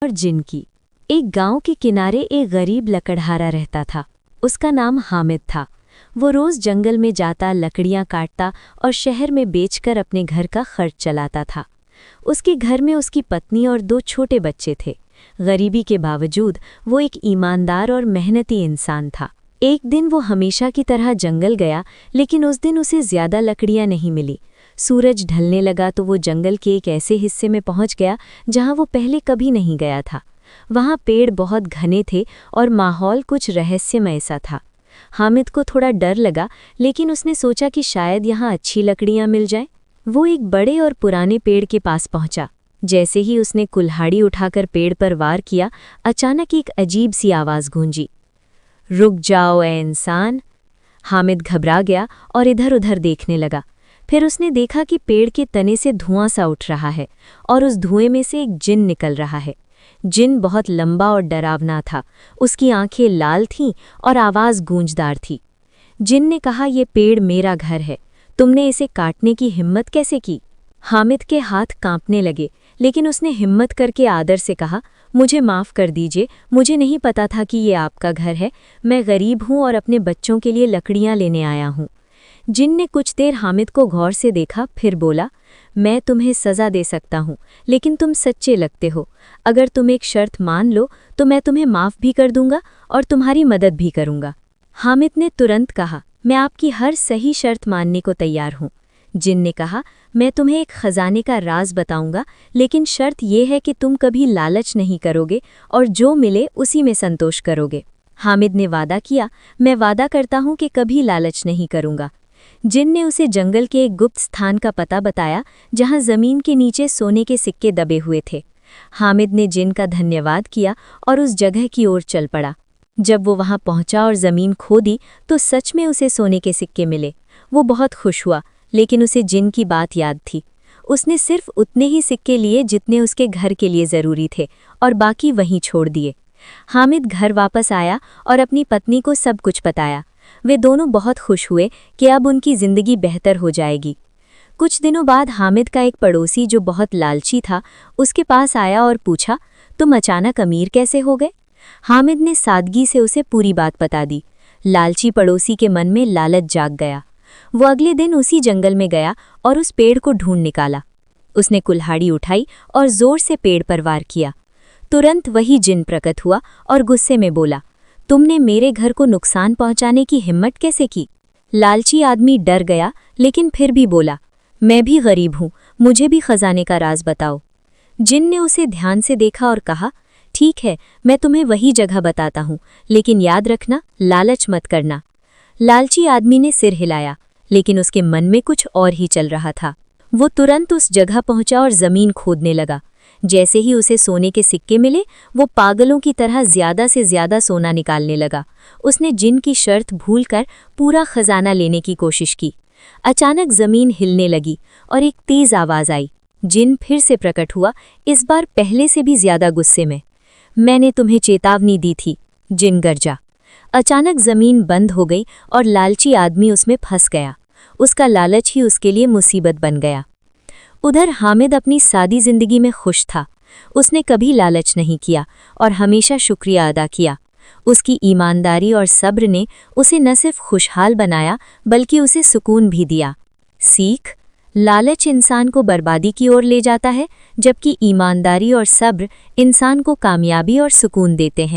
और जिन की। एक गांव के किनारे एक गरीब लकड़हारा रहता था। उसका नाम हामिद था। वो रोज़ जंगल में जाता, लकड़ियां काटता और शहर में बेचकर अपने घर का खर्च चलाता था। उसके घर में उसकी पत्नी और 2 छोटे बच्चे थे। गरीबी के बावजूद वो एक ईमानदार और मेहनती इंसान था। एक दिन वो हमेशा की तरह जंगल गया, लेकिन उस दिन उसे ज़्यादा लकड़ियां नहीं मिली। सूरज ढलने लगा तो वो जंगल के एक ऐसे हिस्से में पहुंच गया जहां वो पहले कभी नहीं गया था। वहां पेड़ बहुत घने थे और माहौल कुछ रहस्यमय सा था। हामिद को थोड़ा डर लगा, लेकिन उसने सोचा कि शायद यहाँ अच्छी लकड़ियां मिल जाएं। वो एक बड़े और पुराने पेड़ के पास पहुंचा। जैसे ही उसने कुल्हाड़ी उठाकर पेड़ पर वार किया, अचानक एक अजीब सी आवाज़ गूंजी, रुक जाओ ए इंसान। हामिद घबरा गया और इधर-उधर देखने लगा। फिर उसने देखा कि पेड़ के तने से धुआं सा उठ रहा है और उस धुएं में से एक जिन निकल रहा है। जिन बहुत लंबा और डरावना था। उसकी आंखें लाल थीं और आवाज़ गूंजदार थी। जिन ने कहा, ये पेड़ मेरा घर है, तुमने इसे काटने की हिम्मत कैसे की? हामिद के हाथ कांपने लगे, लेकिन उसने हिम्मत करके आदर से कहा, मुझे माफ़ कर दीजिए, मुझे नहीं पता था कि ये आपका घर है। मैं गरीब हूँ और अपने बच्चों के लिए लकड़ियाँ लेने आया हूँ। जिन ने कुछ देर हामिद को गौर से देखा, फिर बोला, मैं तुम्हें सज़ा दे सकता हूँ, लेकिन तुम सच्चे लगते हो। अगर तुम एक शर्त मान लो तो मैं तुम्हें माफ़ भी कर दूंगा और तुम्हारी मदद भी करूंगा। हामिद ने तुरंत कहा, मैं आपकी हर सही शर्त मानने को तैयार हूँ। जिन ने कहा, मैं तुम्हें एक खजाने का राज बताऊंगा, लेकिन शर्त यह है कि तुम कभी लालच नहीं करोगे और जो मिले उसी में संतोष करोगे। हामिद ने वादा किया, मैं वादा करता हूँ कि कभी लालच नहीं करूंगा। जिन ने उसे जंगल के एक गुप्त स्थान का पता बताया, जहां जमीन के नीचे सोने के सिक्के दबे हुए थे। हामिद ने जिन का धन्यवाद किया और उस जगह की ओर चल पड़ा। जब वो वहां पहुंचा और जमीन खोदी तो सच में उसे सोने के सिक्के मिले। वो बहुत खुश हुआ, लेकिन उसे जिन की बात याद थी। उसने सिर्फ उतने ही सिक्के लिए जितने उसके घर के लिए ज़रूरी थे और बाकी वहीं छोड़ दिए। हामिद घर वापस आया और अपनी पत्नी को सब कुछ बताया। वे दोनों बहुत खुश हुए कि अब उनकी ज़िंदगी बेहतर हो जाएगी। कुछ दिनों बाद हामिद का एक पड़ोसी जो बहुत लालची था, उसके पास आया और पूछा, तुम अचानक अमीर कैसे हो गए? हामिद ने सादगी से उसे पूरी बात बता दी। लालची पड़ोसी के मन में लालच जाग गया। वो अगले दिन उसी जंगल में गया और उस पेड़ को ढूंढ निकाला। उसने कुल्हाड़ी उठाई और जोर से पेड़ पर वार किया। तुरंत वही जिन प्रकट हुआ और गुस्से में बोला, तुमने मेरे घर को नुकसान पहुंचाने की हिम्मत कैसे की? लालची आदमी डर गया, लेकिन फिर भी बोला, मैं भी गरीब हूँ, मुझे भी खजाने का राज बताओ। जिन ने उसे ध्यान से देखा और कहा, ठीक है, मैं तुम्हें वही जगह बताता हूँ, लेकिन याद रखना, लालच मत करना। लालची आदमी ने सिर हिलाया, लेकिन उसके मन में कुछ और ही चल रहा था। वो तुरंत उस जगह पहुंचा और जमीन खोदने लगा। जैसे ही उसे सोने के सिक्के मिले, वो पागलों की तरह ज़्यादा से ज़्यादा सोना निकालने लगा। उसने जिन की शर्त भूलकर पूरा खजाना लेने की कोशिश की। अचानक ज़मीन हिलने लगी और एक तेज़ आवाज़ आई। जिन फिर से प्रकट हुआ, इस बार पहले से भी ज़्यादा गुस्से में। मैंने तुम्हें चेतावनी दी थी, जिन गरजा। अचानक ज़मीन बंद हो गई और लालची आदमी उसमें फंस गया। उसका लालच ही उसके लिए मुसीबत बन गया। उधर हामिद अपनी सादी जिंदगी में खुश था। उसने कभी लालच नहीं किया और हमेशा शुक्रिया अदा किया। उसकी ईमानदारी और सब्र ने उसे न सिर्फ खुशहाल बनाया, बल्कि उसे सुकून भी दिया। सीख: लालच इंसान को बर्बादी की ओर ले जाता है, जबकि ईमानदारी और सब्र इंसान को कामयाबी और सुकून देते हैं।